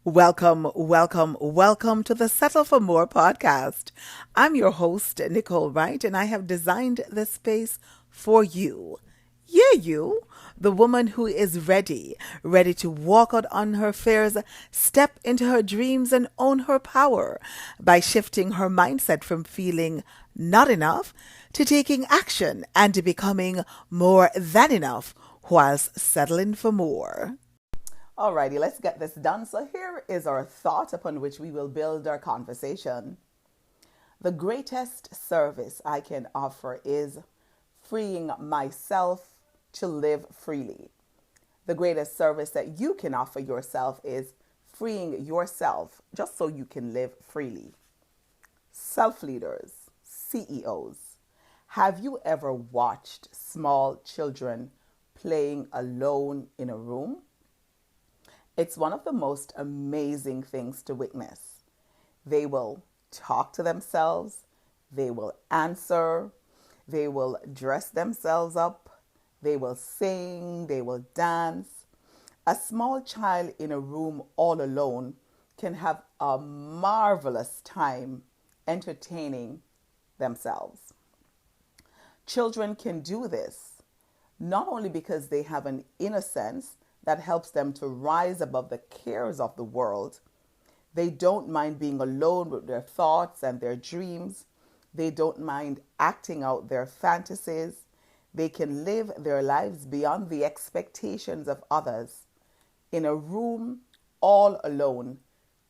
Welcome, welcome, welcome to the Settle for More podcast. I'm your host, Nicole Wright, and I have designed this space for you. Yeah, you, the woman who is ready to walk out on her fears, step into her dreams, and own her power by shifting her mindset from feeling not enough to taking action and to becoming more than enough whilst settling for more. Alrighty, let's get this done. So here is our thought upon which we will build our conversation. The greatest service I can offer is freeing myself to live freely. The greatest service that you can offer yourself is freeing yourself just so you can live freely. Self-leaders, CEOs, have you ever watched small children playing alone in a room? It's one of the most amazing things to witness. They will talk to themselves, they will answer, they will dress themselves up, they will sing, they will dance. A small child in a room all alone can have a marvelous time entertaining themselves. Children can do this not only because they have an innocence that helps them to rise above the cares of the world. They don't mind being alone with their thoughts and their dreams. They don't mind acting out their fantasies. They can live their lives beyond the expectations of others. In a room all alone,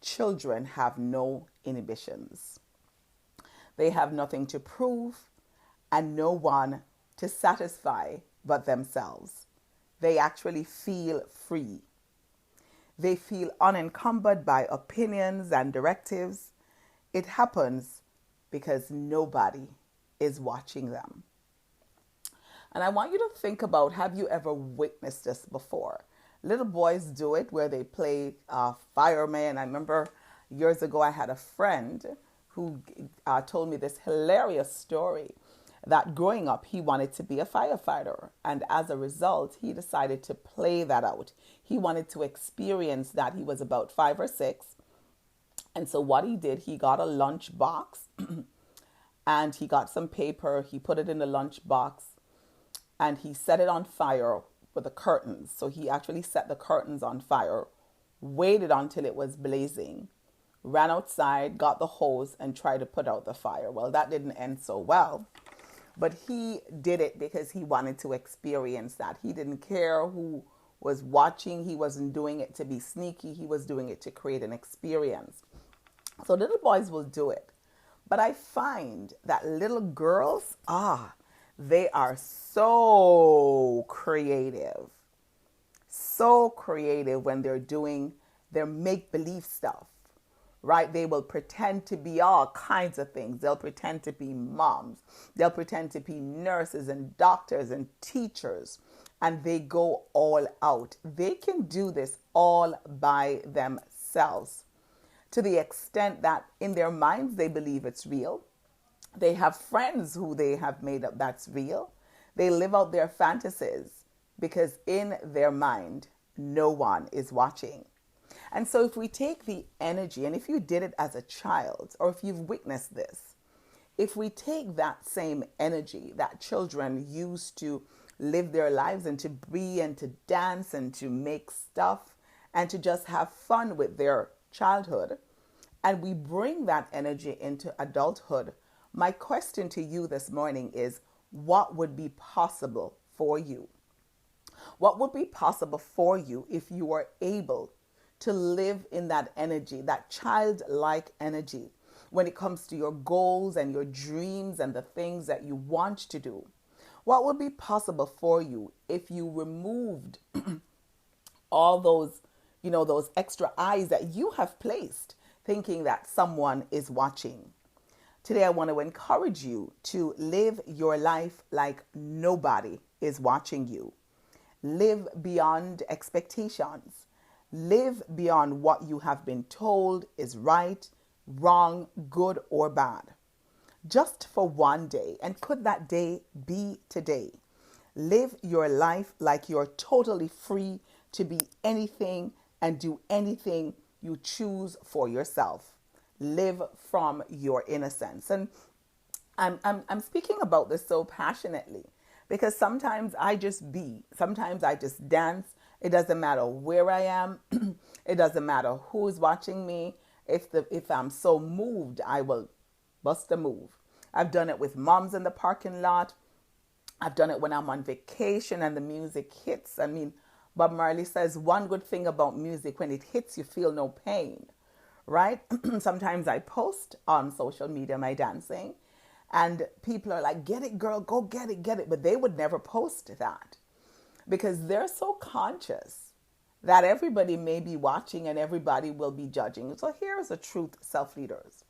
children have no inhibitions. They have nothing to prove and no one to satisfy but themselves. They actually feel free. They feel unencumbered by opinions and directives. It happens because nobody is watching them. And I want you to think about, have you ever witnessed this before? Little boys do it where they play fireman. I remember years ago I had a friend who told me this hilarious story that growing up, he wanted to be a firefighter. And as a result, he decided to play that out. He wanted to experience that. He was about 5 or 6. And so what he did, he got a lunch box and he got some paper. He put it in the lunch box and he set it on fire with the curtains. So he actually set the curtains on fire, waited until it was blazing, ran outside, got the hose and tried to put out the fire. Well, that didn't end so well. But he did it because he wanted to experience that. He didn't care who was watching. He wasn't doing it to be sneaky. He was doing it to create an experience. So little boys will do it. But I find that little girls, they are so creative. So creative when they're doing their make-believe stuff. Right? They will pretend to be all kinds of things. They'll pretend to be moms. They'll pretend to be nurses and doctors and teachers. And they go all out. They can do this all by themselves to the extent that in their minds they believe it's real. They have friends who they have made up that's real. They live out their fantasies because in their mind, no one is watching. And so if we take the energy, and if you did it as a child, or if you've witnessed this, if we take that same energy that children use to live their lives and to be and to dance and to make stuff and to just have fun with their childhood, and we bring that energy into adulthood, my question to you this morning is, what would be possible for you? What would be possible for you if you were able to live in that energy, that childlike energy, when it comes to your goals and your dreams and the things that you want to do? What would be possible for you if you removed all those, those extra eyes that you have placed thinking that someone is watching? Today, I want to encourage you to live your life like nobody is watching you. Live beyond expectations. Live beyond what you have been told is right, wrong, good, or bad. Just for one day, and could that day be today? Live your life like you're totally free to be anything and do anything you choose for yourself. Live from your innocence. And I'm speaking about this so passionately because sometimes I just be, sometimes I just dance. It doesn't matter where I am. It doesn't matter who's watching me. If I'm so moved, I will bust a move. I've done it with moms in the parking lot. I've done it when I'm on vacation and the music hits. I mean, Bob Marley says one good thing about music, when it hits, you feel no pain, right? Sometimes I post on social media my dancing, and people are like, get it, girl, go get it, get it. But they would never post that because they're so conscious that everybody may be watching and everybody will be judging. So here's the truth, self leaders.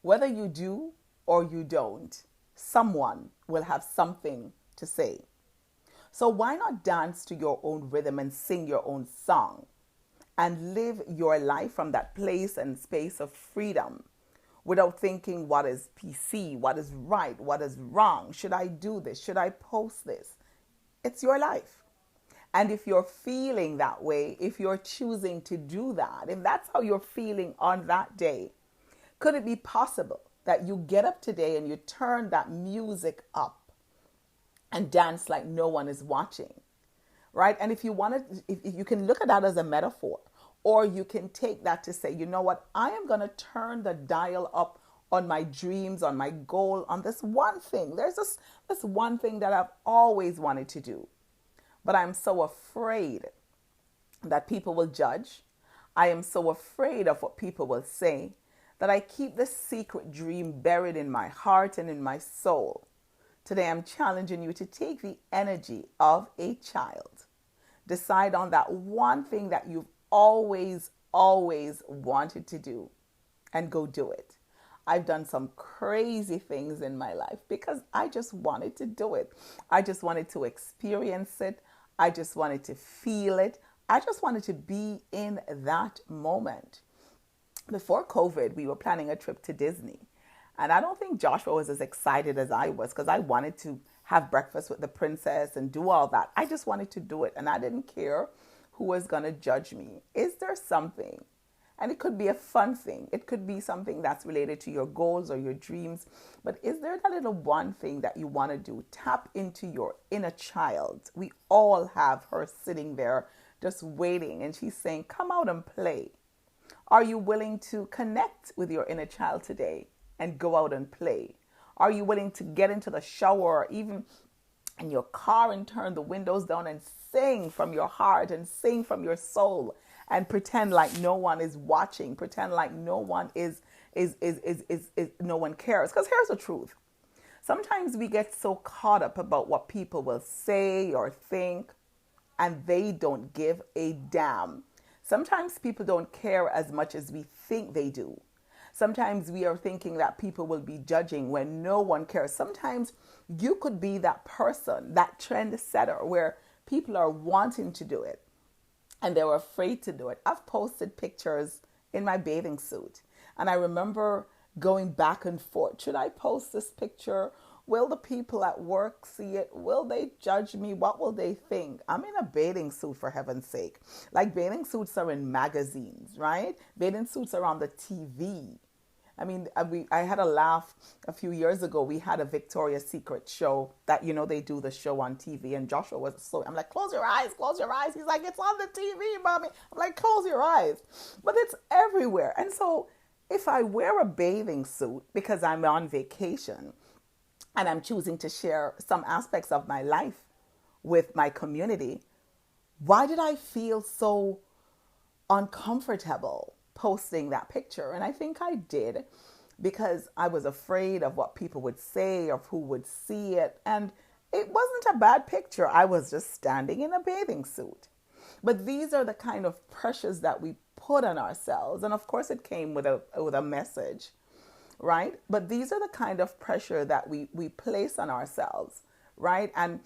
Whether you do or you don't, someone will have something to say. So why not dance to your own rhythm and sing your own song and live your life from that place and space of freedom without thinking what is PC, what is right, what is wrong, should I do this, should I post this? It's your life. And if you're feeling that way, if you're choosing to do that, if that's how you're feeling on that day, could it be possible that you get up today and you turn that music up and dance like no one is watching, right? And if you want to, if you can look at that as a metaphor, or you can take that to say, you know what, I am going to turn the dial up on my dreams, on my goal, on this one thing. There's this one thing that I've always wanted to do, but I'm so afraid that people will judge. I am so afraid of what people will say that I keep this secret dream buried in my heart and in my soul. Today, I'm challenging you to take the energy of a child. Decide on that one thing that you've always wanted to do and go do it. I've done some crazy things in my life because I just wanted to do it. I just wanted to experience it. I just wanted to feel it. I just wanted to be in that moment. Before COVID, we were planning a trip to Disney. And I don't think Joshua was as excited as I was because I wanted to have breakfast with the princess and do all that. I just wanted to do it. And I didn't care who was going to judge me. Is there something? And it could be a fun thing. It could be something that's related to your goals or your dreams. But is there that little one thing that you want to do? Tap into your inner child. We all have her sitting there just waiting. And she's saying, come out and play. Are you willing to connect with your inner child today and go out and play? Are you willing to get into the shower or even in your car and turn the windows down and sing from your heart and sing from your soul and pretend like no one is watching, pretend like no one no one cares? Because here's the truth. Sometimes we get so caught up about what people will say or think, and they don't give a damn. Sometimes people don't care as much as we think they do. Sometimes we are thinking that people will be judging when no one cares. Sometimes you could be that person, that trend setter, where people are wanting to do it and they're afraid to do it. I've posted pictures in my bathing suit, and I remember going back and forth. Should I post this picture? Will the people at work see it? Will they judge me? What will they think? I'm in a bathing suit, for heaven's sake. Like, bathing suits are in magazines, right? Bathing suits are on the TV. I mean, I had a laugh a few years ago. We had a Victoria's Secret show that, they do the show on TV. And Joshua was so, I'm like, close your eyes, close your eyes. He's like, it's on the TV, mommy. I'm like, close your eyes. But it's everywhere. And so if I wear a bathing suit because I'm on vacation and I'm choosing to share some aspects of my life with my community, why did I feel so uncomfortable posting that picture? And I think I did because I was afraid of what people would say or who would see it. And it wasn't a bad picture. I was just standing in a bathing suit. But these are the kind of pressures that we put on ourselves. And of course, it came with a message, right? But these are the kind of pressure that we place on ourselves, right? And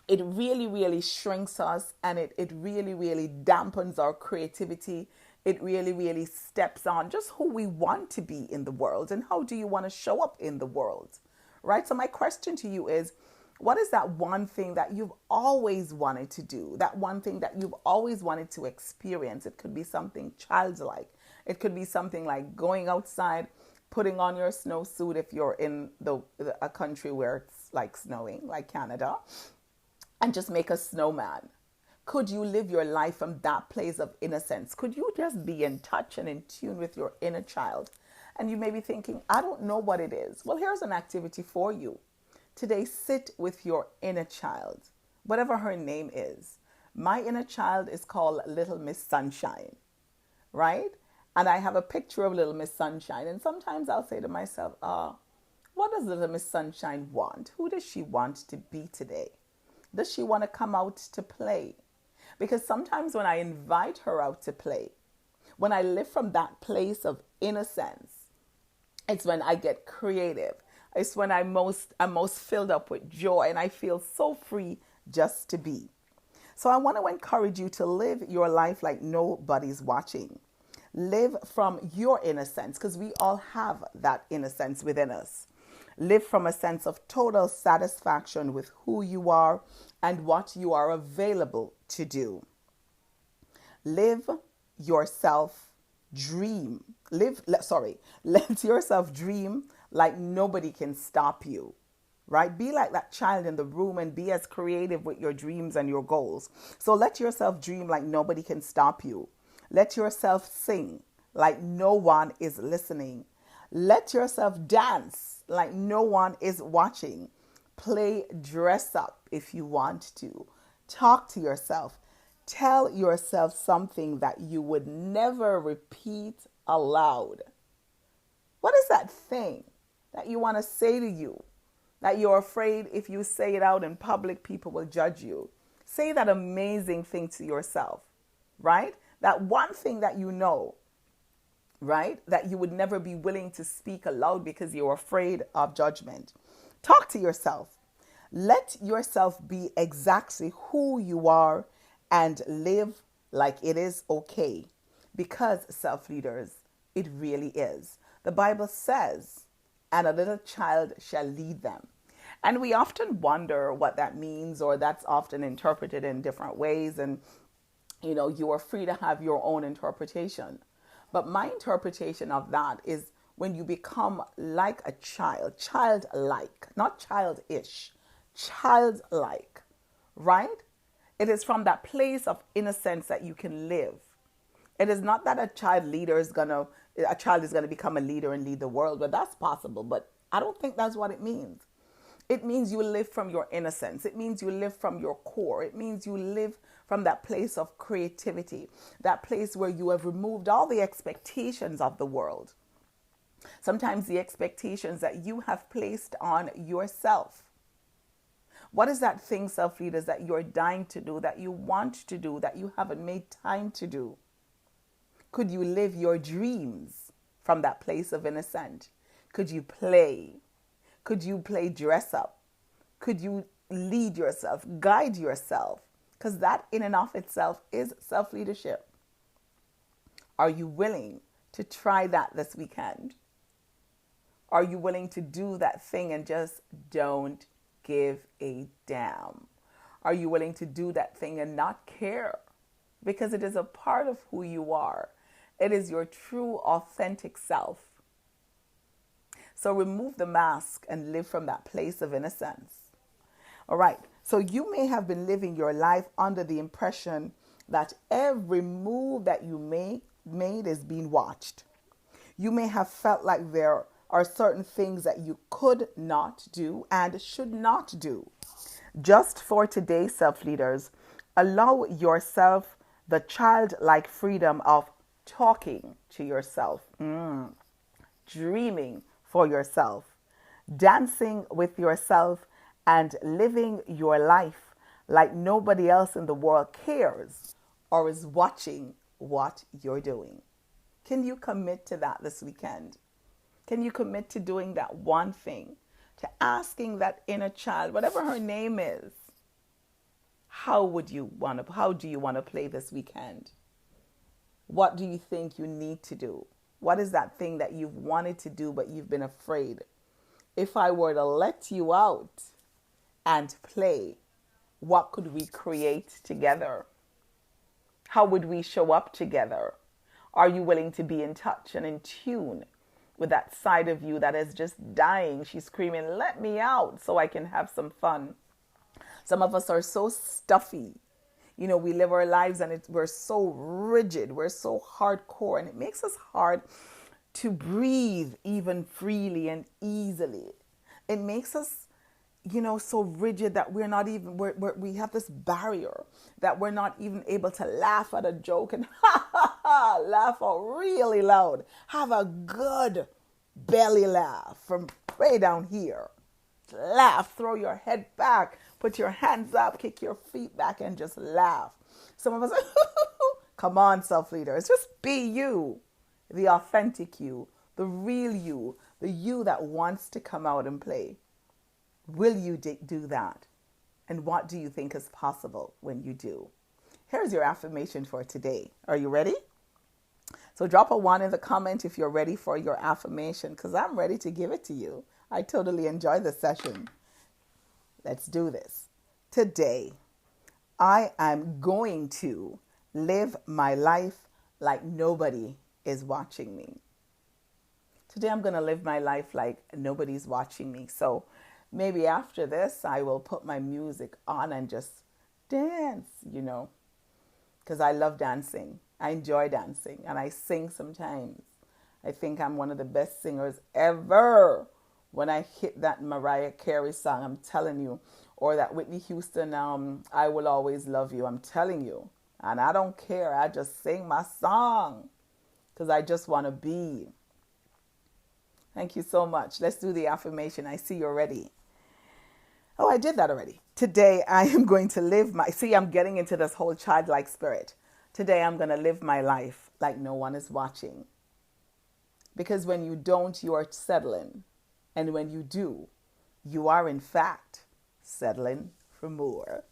it really, really shrinks us, and it really, really dampens our creativity. It really, really steps on just who we want to be in the world and how do you want to show up in the world, right? So my question to you is, What is that one thing that you've always wanted to do? That one thing that you've always wanted to experience? It could be something childlike. It could be something like going outside, putting on your snowsuit if you're in a country where it's like snowing, like Canada, and just make a snowman. Could you live your life from that place of innocence? Could you just be in touch and in tune with your inner child? And you may be thinking, I don't know what it is. Well, here's an activity for you. Today, sit with your inner child, whatever her name is. My inner child is called Little Miss Sunshine, right? And I have a picture of Little Miss Sunshine. And sometimes I'll say to myself, what does Little Miss Sunshine want? Who does she want to be today? Does she want to come out to play? Because sometimes when I invite her out to play, when I live from that place of innocence, it's when I get creative. It's when I'm most filled up with joy and I feel so free just to be. So I want to encourage you to live your life like nobody's watching. Live from your innocence, because we all have that innocence within us. Live from a sense of total satisfaction with who you are and what you are available to do. Live yourself dream. Let yourself dream like nobody can stop you. Right? Be like that child in the room and be as creative with your dreams and your goals. So let yourself dream like nobody can stop you. Let yourself sing like no one is listening. Let yourself dance like no one is watching. Play dress up if you want to. Talk to yourself. Tell yourself something that you would never repeat aloud. What is that thing that you want to say to you that you're afraid if you say it out in public, people will judge you? Say that amazing thing to yourself, right? That one thing that you know, right? That you would never be willing to speak aloud because you're afraid of judgment. Talk to yourself. Let yourself be exactly who you are and live like it is okay. Because, self-leaders, it really is. The Bible says, and a little child shall lead them. And we often wonder what that means, or that's often interpreted in different ways. And, you are free to have your own interpretation. But my interpretation of that is when you become like a child, childlike, not childish, childlike, right? It is from that place of innocence that you can live. It is not that a child is going to become a leader and lead the world, but that's possible. But I don't think that's what it means. It means you live from your innocence. It means you live from your core. It means you live from that place of creativity, that place where you have removed all the expectations of the world. Sometimes the expectations that you have placed on yourself. What is that thing, self-leaders, that you're dying to do, that you want to do, that you haven't made time to do? Could you live your dreams from that place of innocence? Could you play? Could you play dress up? Could you lead yourself, guide yourself? Because that in and of itself is self-leadership. Are you willing to try that this weekend? Are you willing to do that thing and just don't give a damn? Are you willing to do that thing and not care? Because it is a part of who you are. It is your true, authentic self. So remove the mask and live from that place of innocence. All right. So you may have been living your life under the impression that every move that you made is being watched. You may have felt like there are certain things that you could not do and should not do. Just for today, self-leaders, allow yourself the childlike freedom of talking to yourself, dreaming for yourself, dancing with yourself, and living your life like nobody else in the world cares or is watching what you're doing. Can you commit to that this weekend? Can you commit to doing that one thing, to asking that inner child, whatever her name is, how do you want to play this weekend? What do you think you need to do? What is that thing that you've wanted to do but you've been afraid? If I were to let you out and play, what could we create together? How would we show up together? Are you willing to be in touch and in tune with that side of you that is just dying? She's screaming, let me out so I can have some fun. Some of us are so stuffy. You know, we live our lives and we're so rigid, we're so hardcore, and it makes us hard to breathe even freely and easily. It makes us, so rigid that we're not even, we have this barrier that we're not even able to laugh at a joke and laugh out really loud. Have a good belly laugh from way down here. Laugh, throw your head back, put your hands up, kick your feet back, and just laugh. Some of us, come on, self-leaders, just be you, the authentic you, the real you, the you that wants to come out and play. Will you do that? And what do you think is possible when you do? Here's your affirmation for today. Are you ready? So drop a 1 in the comment if you're ready for your affirmation, because I'm ready to give it to you. I totally enjoy this session. Let's do this. Today, I am going to live my life like nobody is watching me. Today, I'm going to live my life like nobody's watching me. So maybe after this, I will put my music on and just dance, because I love dancing. I enjoy dancing and I sing sometimes. I think I'm one of the best singers ever. When I hit that Mariah Carey song, I'm telling you, or that Whitney Houston, I Will Always Love You, I'm telling you. And I don't care. I just sing my song because I just want to be. Thank you so much. Let's do the affirmation. I see you're ready. Oh, I did that already. Today, I am going to I'm getting into this whole childlike spirit. Today, I'm going to live my life like no one is watching. Because when you don't, you are settling. And when you do, you are in fact settling for more.